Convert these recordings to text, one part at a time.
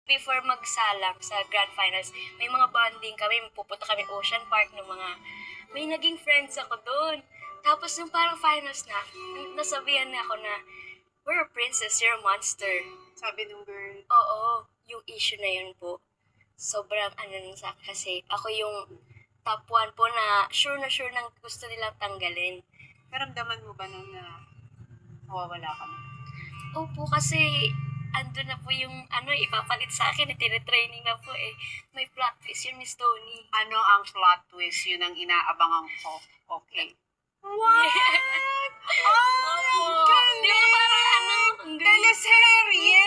Before magsalang sa grand finals, may mga bonding kami, pupunta kami Ocean Park ng mga, may naging friends ako doon. Tapos nung parang finals na, nasabihan niya ako na, we're a princess, you're a monster. Sabi nung girl. Oo, yung issue na yun po. Sobrang nun sa akin kasi ako yung top 1 po na sure nang gusto nilang tanggalin. Naramdaman mo ba nung na nawawala ka na? Opo, kasi andun na po yung ipapalit sa akin, tinitraining na po eh. May plot twist yun, Miss Tony. Ano ang plot twist? Yun ang inaabangan ko. Okay. What? Oh, Di ba parang ang galing? teleserye!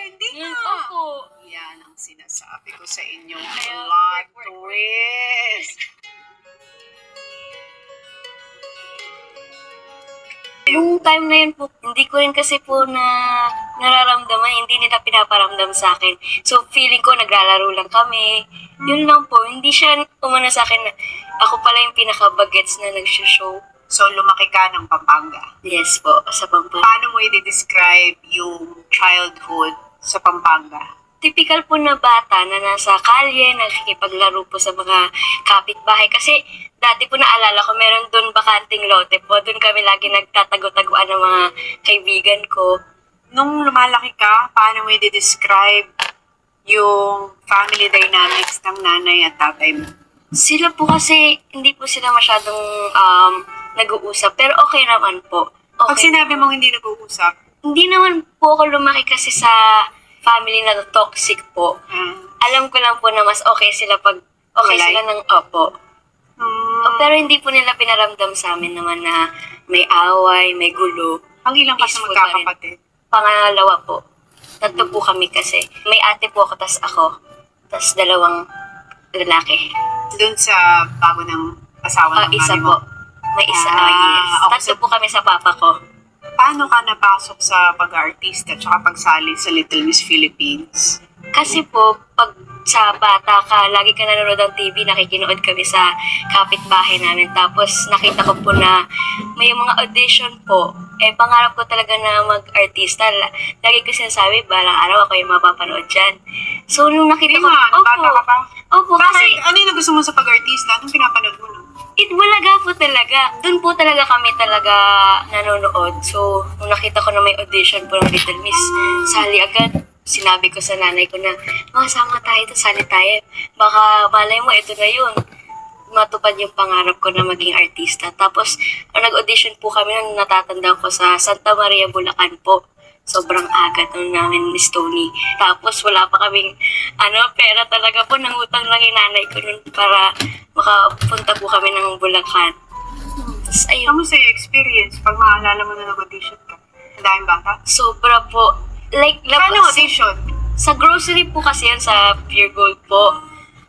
Hindi Mm, nga. opo. Yan ang sinasabi ko sa inyo. Kaya, Plot work. twist! Yung time na yun po, hindi ko rin kasi po nararamdaman, hindi nila pinaparamdam sa akin. So, feeling ko naglalaro lang kami. Yun lang po, hindi siya umano sa akin na ako pala yung pinaka-bagets na nag-show. So, lumaki ka ng Pampanga. Yes po, sa Pampanga. Paano mo i-describe yung childhood sa Pampanga? Typical po na bata na nasa kalye, nakikipaglaro po sa mga kapitbahay. Kasi dati po naalala ko, meron doon bakanting lote po. Doon kami lagi nagtatago-taguan ng mga kaibigan ko. Nung lumalaki ka, paano mo i-describe yung family dynamics ng nanay at tatay mo? Sila po kasi, hindi po sila masyadong nag-uusap. Pero okay naman po. Pag Okay. sinabi mong hindi nag-uusap, Hindi naman po ako lumaki kasi sa family na toxic po. Alam ko lang po na mas okay sila pag okay Walay? sila ng opo. Pero hindi po nila pinaramdam sa amin naman na may away, may gulo. ang ilang ka sa Peaceful pa rin. magkakapatid? Pangalawa po. Tatlo po kami kasi. May ate po ako, tas ako. Tas dalawang lalaki. Doon sa bago ng asawa ng Isa mami po. mo. May isa, Ah, yes. okay. Tatlo po kami sa papa ko. Paano ka napasok sa pag-artista tsaka pagsali sa Little Miss Philippines? Kasi po, pag sa bata ka, lagi ka nanonood ng TV, nakikinood kami sa kapitbahay namin. Tapos nakita ko po na may mga audition po. Pangarap ko talaga na mag-artista. Lagi ko sinasabi, balang araw ako yung mapapanood dyan. So, nung nakita Hindi ko, nga, nung bata ka pa. Opo, kasi Bakit? Ano yung gusto mo sa pag-artista? Anong pinapanood mo nun? Itbulaga po talaga. Doon po talaga kami talaga nanonood. So, nung nakita ko na may audition po ng Little Miss, sali agad. Sinabi ko sa nanay ko na, sama tayo, sali tayo. Baka malay mo, ito na yun. Matupad yung pangarap ko na maging artista. Tapos, nag-audition po kami nung natatanda ko sa Santa Maria, Bulacan po. Sobrang aga nung namin, Miss Tony. Tapos, wala pa kaming, pera talaga po. Nangutang lang yung nanay ko nun para makapunta po kami ng Bulacan. Tapos, ayun. Kamusta yung experience pag maalala mo na nag-audition ka? Ang daming bata? Sobra po. Like, Paano audition? sa grocery po kasi yan, sa Pure Gold po.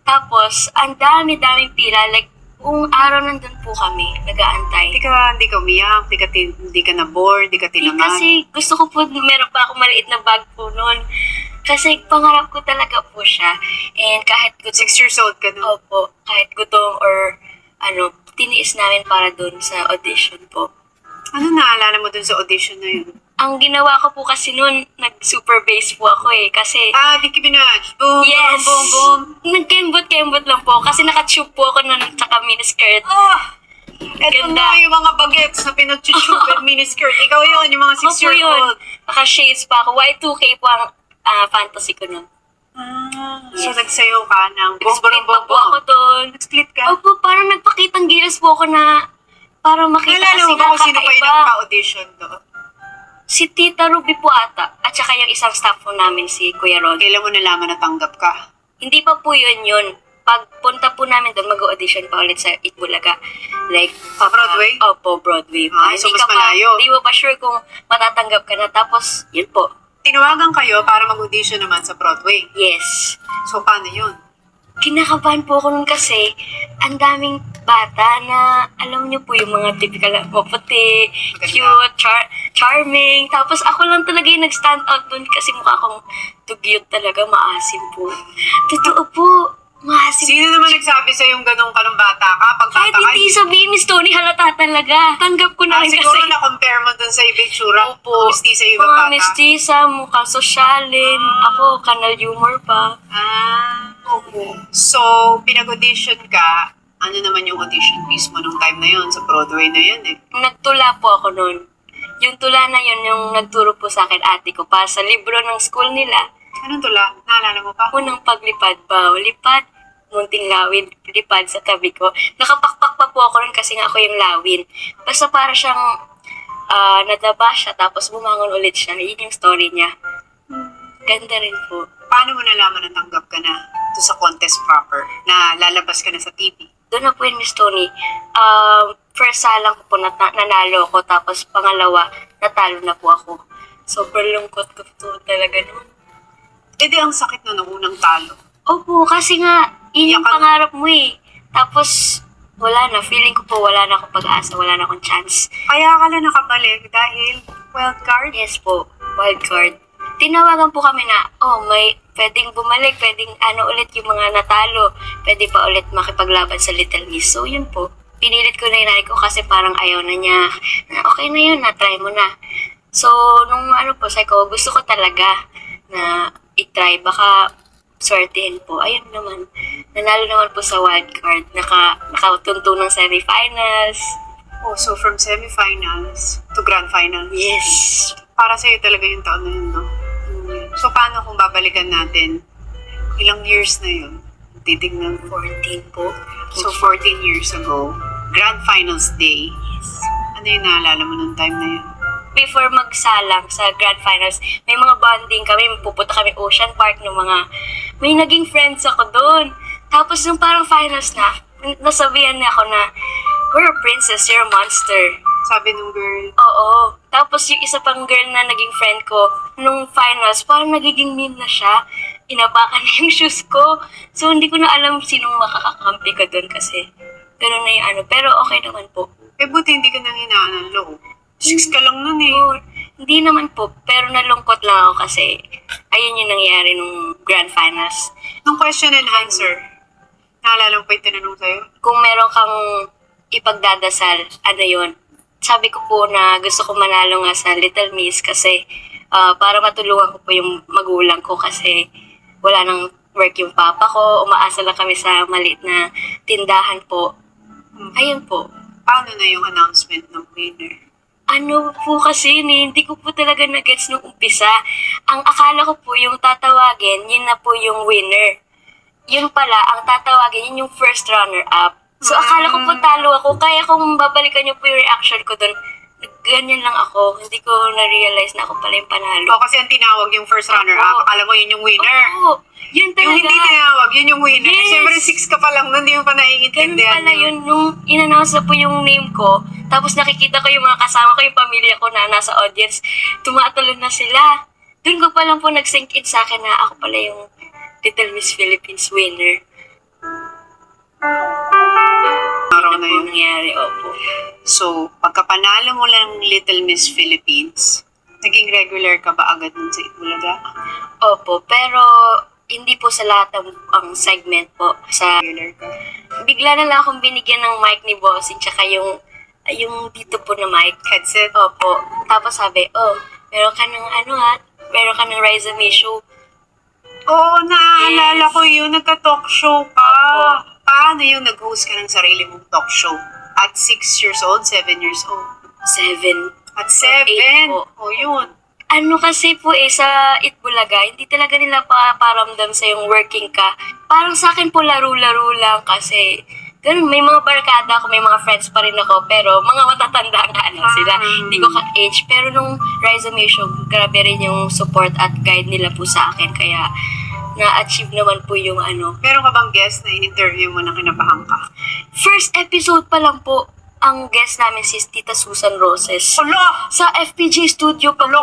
Tapos, ang dami-daming pila. Like, kung araw nandun po kami, nag-aantay. Hindi ka umiyak, hindi ka na-bored, hindi ka tinamad. Kasi gusto ko po, meron pa ako maliit na bag po noon. Kasi pangarap ko talaga po siya. And kahit gutom, 6 years old ka nun. opo, kahit gutom or tiniis namin para doon sa audition po. Ano naalala mo dun sa audition na yun? Ang ginawa ko po kasi noon, nag-super bass po ako eh. Kasi, Nicki Minaj. Boom, yes! boom, boom, boom. Nagkembot-kembot lang po. Kasi naka-tube po ako noon, tsaka miniskirt. Eto Ganda. na yung mga bagets na pinag-chuchube at miniskirt. Ikaw yun, yung mga Ako po yun. 6-year-old. Naka-shades pa ako. Y2K po ang fantasy ko noon. So, Yes. nagsayaw ka ng boom, Nag-split boom, pa po ako doon. Nag-split ka? Opo, parang nagpakitang gilas po ako na para makita Naalala kasi mo ba kung sino pa yung kakaiba. nagpa-audition doon? Si Tita Ruby po ata. At saka yung isang staff po namin, si Kuya Rod. Kailan mo nalaman na tanggap ka? Hindi pa po yun. Pagpunta po namin doon, mag-audition pa ulit sa Itbulaga. Like, Broadway? Opo, Broadway. So mas malayo. Hindi mo pa sure kung matatanggap ka na. Tapos, yun po. Tinawagan kayo para mag-audition naman sa Broadway. Yes. So, paano yun? Kinakabahan po ako nun kasi ang daming bata na alam niyo po yung mga typical na maputi, Maganda. cute, charming. Tapos ako lang talaga yung nag-stand out dun kasi mukha akong dugyot talaga, maasim po. Totoo po. Massive. Sino naman nagsabi sa yung ganun ka nung bata ka? Pag Kahit bata ka, hindi sabihin, Miss Tony, halata talaga. Tanggap ko na rin siguro kasi. na-compare mo dun sa ibang tsura. Opo. Mistisa yung ibang Mga bata. mestiza, mukha sosyalin. Ako, kanal humor pa. Opo. So, pinag-audition ka, ano naman yung audition piece mo nung time na yun? Sa Broadway na yun eh. Nagtula po ako noon. Yung tula na yun, yung nagturo po sa akin ate ko para sa libro ng school nila. Anong tula? Naalala mo pa? Unang paglipad ba? Lipad, munting lawin, lipad sa tabi ko. Nakapakpak pa po ako rin kasi nga ako yung lawin. Basta para siyang nadaba siya tapos bumangon ulit siya. Yun yung story niya. Ganda rin po. Paano mo nalaman na tanggap ka na to sa contest proper? Na lalabas ka na sa TV? Doon na po yun, Miss Tony. First salang ko po nanalo ako, tapos pangalawa, natalo na po ako. Sobrang lungkot ko po talaga noon. Eh di ang sakit na nung unang talo. Opo, kasi nga, yun yung Iyak ka na. pangarap mo eh. Tapos, wala na. Feeling ko po, wala na akong pag-asa, wala na akong chance. Kaya ka lang nakabalik dahil wild card? Yes po, wild card. Tinawagan po kami na, may pwedeng bumalik, pwedeng ulit yung mga natalo, pwede pa ulit makipaglaban sa Little Miss. So, yun po. Pinilit ko na yung ko kasi parang ayaw na niya. Na, okay na yun, na-try mo na. So, nung sabi ko, gusto ko talaga na i-try. Baka swertihin po. Ayun naman. Nanalo naman po sa wild card. Nakatunto ng semifinals. Oh, so from semifinals to grand finals. Yes. Para sa'yo talaga yung taon na yun, no? So, paano kung babalikan natin? Ilang years na yun? Titignan. 14 po. So, 14 years ago, grand finals day. Yes. Ano yung naalala mo nung time na yun? Before magsalang sa grand finals, may mga bonding kami, pupunta kami Ocean Park ng may naging friends ako doon. Tapos nung parang finals na, nasabihan niya ako na, we're a princess, you're a monster. Sabi nung girl, Oo. Tapos yung isa pang girl na naging friend ko, nung finals, parang nagiging meme na siya. Inapakan niya yung shoes ko. So hindi ko na alam sinong makakakampi ko doon kasi ganun na yung Pero okay naman po. buti hindi ka nang hinaan ng loob. 6 ka lang nun eh. Oo, hindi naman po, pero nalungkot lang ako kasi ayun yung nangyari nung grand finals. Nung question and answer, naalala mo pa yung tinanong sa'yo? Kung meron kang ipagdadasal, yun? Sabi ko po na gusto ko manalo nga sa Little Miss kasi para matulungan ko po yung magulang ko kasi wala nang work yung papa ko, umaasa lang kami sa maliit na tindahan po. Ayun po. Paano na yung announcement ng winner? Po kasi hindi ko po talaga na-gets nung umpisa. Ang akala ko po yung tatawagin, yun na po yung winner. Yun pala, ang tatawagin, yun yung first runner-up. So akala ko po talo ako, kaya kung babalikan niyo po yung reaction ko dun, ganyan lang ako. Hindi ko na-realize na ako pala yung panalo. O kasi ang tinawag yung first runner-up, Oo. akala mo yun yung winner. Oo, yun talaga. Yung hindi tinawag, yun yung winner. Yes. Siyempre 6 ka pa lang nun, hindi mo pa Ganun naiintindihan pala yun, nung in-announce na po yung name ko, tapos nakikita ko yung mga kasama ko, yung pamilya ko na nasa audience, tumatalon na sila. Doon ko pa lang po nag-sink in sa akin na ako pala yung Little Miss Philippines winner. Araw Ano na po yun. nangyari, opo. So, pagkapanalo mo lang ng Little Miss Philippines, naging regular ka ba agad nun sa Itbulaga? Opo, pero hindi po sa lahat ang segment po. Regular ka? Bigla na lang akong binigyan ng mic ni Bossing, tsaka yung dito po na mic. Headset? Opo. Tapos sabi, meron ka ng meron ka ng resume show. Oo, naaalala Yes. ko yun. Nagka-talk show ka. Opo. Paano yung nag-host ka ng sarili mong talk show? At 6 years old, 7 years old? 7. At 7? Eight po. O yun. Kasi po sa Itbulaga, hindi talaga nila paparamdam sa yung working ka. Parang sa akin po laro-laro lang kasi ganun, may mga barkada ako, may mga friends pa rin ako, pero mga matatanda nga lang sila. Hindi ko ka-age. Pero nung resume show, grabe rin yung support at guide nila po sa akin. Kaya na-achieve naman po yung Meron ka bang guest na in-interview mo na kinabahan ka? First episode pa lang po, ang guest namin si Tita Susan Roses. Hala! Sa FPJ studio pa Hala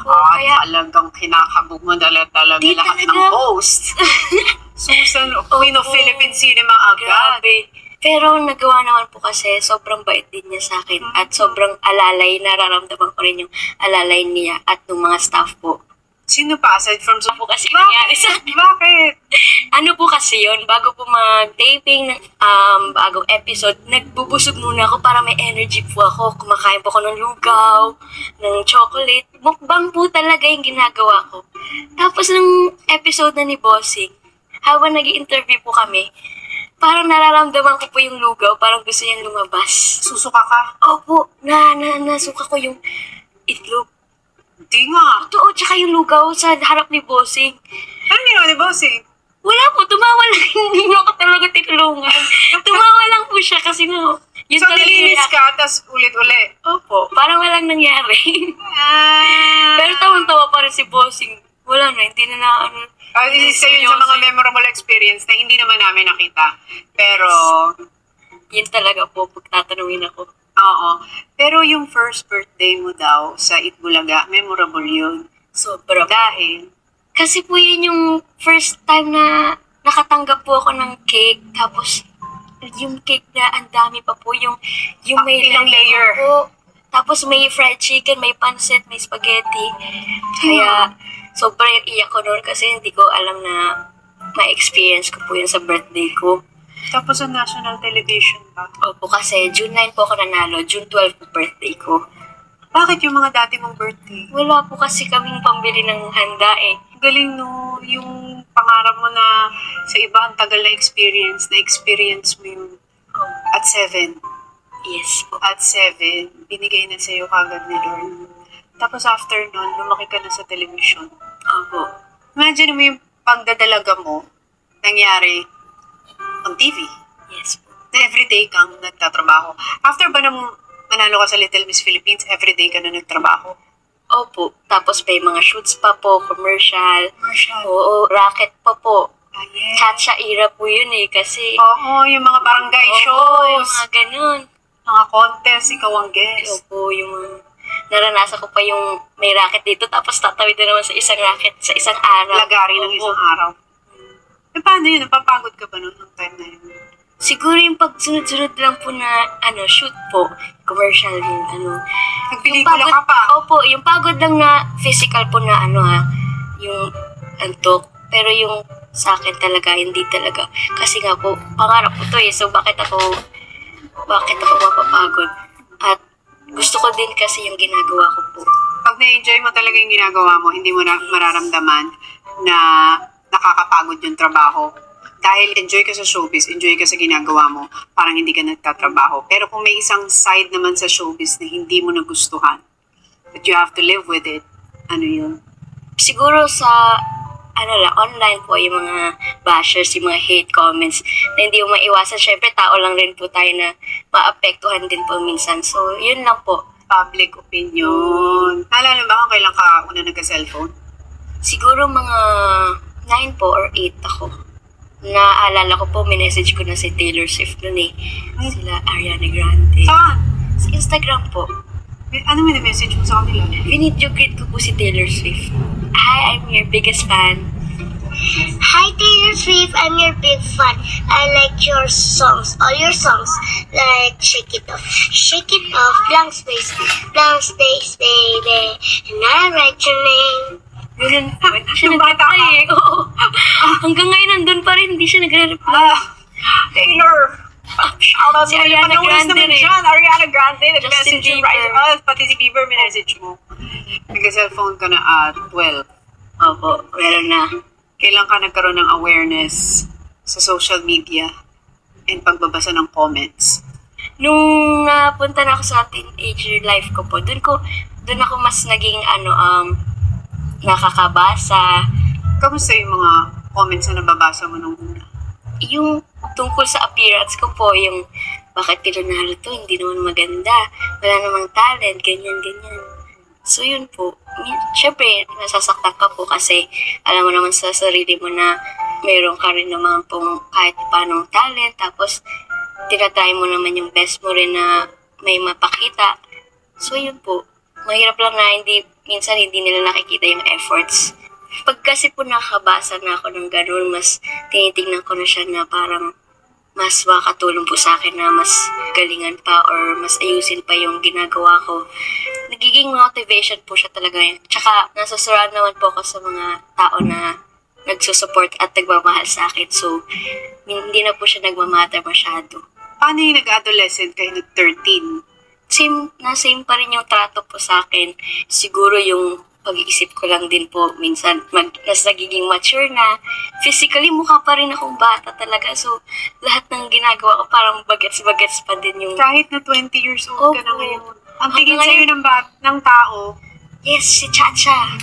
po. ka! Kaya, Talagang kinakabog mo talaga Di lahat talaga. ng host. Susan, Queen of Oo. Philippine Cinema agad. grabe. Pero nagawa naman po kasi sobrang bait din niya sa akin at sobrang alalay, nararamdaman ko rin yung alalay niya at ng mga staff po. Sino pa aside from Ano po kasi nangyari sa akin? Bakit? Ano po kasi yun, bago po mag-taping ng bagong episode, nagbubusog muna ako para may energy po ako. Kumakain po ako ng lugaw, ng chocolate. Mukbang po talaga yung ginagawa ko. Tapos ng episode na ni Bossing, habang nag-interview po kami, parang nararamdaman ko po yung lugaw, parang gusto niyang lumabas. Susuka ka? Opo, nasuka ko yung itlog. Di nga. Totoo, tsaka yung lugaw sa harap ni Bossing. Ano ginawa ni Bossing? Wala po, tumawa lang. Hindi niyo ako talaga tinulungan. Tumawa lang po siya kasi nga, yun So, talaga yung nilinis ka, tapos ulit-ulit. Opo, parang walang nangyari. Pero tawang-tawa pa rin si Bossing. Wala na, hindi na ano. Isa yun sa mga memorable experience na hindi naman namin nakita. Pero, Yun talaga po, pagtatanungin ako. oo. Pero yung first birthday mo daw sa Itbulaga, memorable yun. Sobra. Dahil, Kasi po yun yung first time na nakatanggap po ako ng cake. Tapos, yung cake na ang dami pa po. Yung may ilang layer. po. Tapos may fried chicken, may pancit, may spaghetti. Kaya, sobrang iyak ko noon kasi hindi ko alam na ma-experience ko po yun sa birthday ko. tapos sa national television pa. Opo, kasi June 9 po ako nanalo, June 12 po birthday ko. Bakit yung mga dati mong birthday? Wala po kasi kaming pambili ng handa eh. Galing no, yung pangarap mo na sa iba ang tagal na experience mo yun. At 7. Yes po. At 7, binigay na sa'yo kagad ni Lord. Tapos after nun, lumaki ka na sa television. Opo. Imagine mo yung pagdadalaga mo, nangyari on TV. Yes po. Na everyday kang nagtatrabaho. After ba nang manalo ka sa Little Miss Philippines, everyday ka na nagtrabaho? Opo. Tapos may mga shoots pa po, commercial. Commercial. Oo, racket pa po. Ah, yes. Chacha era po yun eh, kasi... Oo, yung mga barangay Opo, yung shows, mga ganun. mga contest, ikaw ang guest. Opo, yung mga... Naranasan ko pa yung may racket dito, tapos tatawid na naman sa isang racket sa isang araw. Lagari ng Opo. isang araw. Eh, paano yun? Napapagod ka ba noon ng time na yun? Siguro yung pagsunod-sunod lang po na shoot po, commercial yung Nagpelikula ka pa. Opo, yung pagod lang na physical po na yung antok. Pero yung sa akin talaga, hindi talaga. Kasi nga po, pangarap ko to eh. So bakit ako mapapagod? At gusto ko din kasi yung ginagawa ko po. Pag na-enjoy mo talaga yung ginagawa mo, hindi mo na mararamdaman na nakakapagod yung trabaho. Dahil enjoy ka sa showbiz, enjoy ka sa ginagawa mo, parang hindi ka nagtatrabaho. Pero kung may isang side naman sa showbiz na hindi mo nagustuhan, but you have to live with it, ano yun? Siguro sa online po, yung mga bashers, yung mga hate comments na hindi mo maiwasan. Syempre, tao lang rin po tayo na maapektuhan din po minsan. So, yun lang po. Public opinion. Naalala ba kung kailan ka una nagka-cellphone? Siguro mga 9 po or 8 ako. Naalala ko po, minessage ko na si Taylor Swift nun eh. Sila Ariana Grande. Saan? Sa Instagram po. Ano may message mo sa kanila? Video greet ko po si Taylor Swift. Hi, I'm your biggest fan. Hi Taylor Swift, I'm your big fan. I like your songs, all your songs, like Shake It Off, blank space, baby, and I write your name. Ganun po. Hindi siya Nung bata nag-reply eh. Oo. Hanggang ngayon nandun pa rin, hindi siya nagre-reply. Taylor! Shout Si Ariana Grande naman rin. dyan. Ariana Grande, Justin nag-message yung Bieber. pati si Bieber, minessage mo. Nagka-cellphone ka na at 12. Opo, meron na. Kailan ka nagkaroon ng awareness sa social media and pagbabasa ng comments? Nung napunta na ako sa teenager life ko po, doon ako mas naging nakakabasa. Kamusta yung mga comments na nababasa mo nung una? Yung tungkol sa appearance ko po, yung bakit pinanalo to, hindi naman maganda, wala namang talent, ganyan. So yun po, syempre nasasaktan ka po kasi alam mo naman sa sarili mo na mayroon ka rin naman pong kahit paano talent, tapos tinatry mo naman yung best mo rin na may mapakita. So yun po, mahirap lang na minsan hindi nila nakikita yung efforts. Pag kasi po nakabasa na ako ng ganun, mas tinitingnan ko na siya na parang mas makakatulong po sa akin na mas galingan pa or mas ayusin pa yung ginagawa ko. Nagiging motivation po siya talaga yun. Tsaka, nasusurround naman po ako sa mga tao na nagsusupport at nagmamahal sa akin. So, hindi na po siya nagmamatter masyado. Paano yung nag-adolescent kayo ng 13? Same pa rin yung trato po sa akin. Siguro yung pag-iisip ko lang din po, minsan mas nagiging mature na. Physically, mukha pa rin akong bata talaga. So, lahat ng ginagawa ko parang bagets-bagets pa din yung... Kahit na 20 years old ka na Opo. ngayon. Ang Hanggang tingin sa'yo ngayon- ng tao, Yes, si Chacha.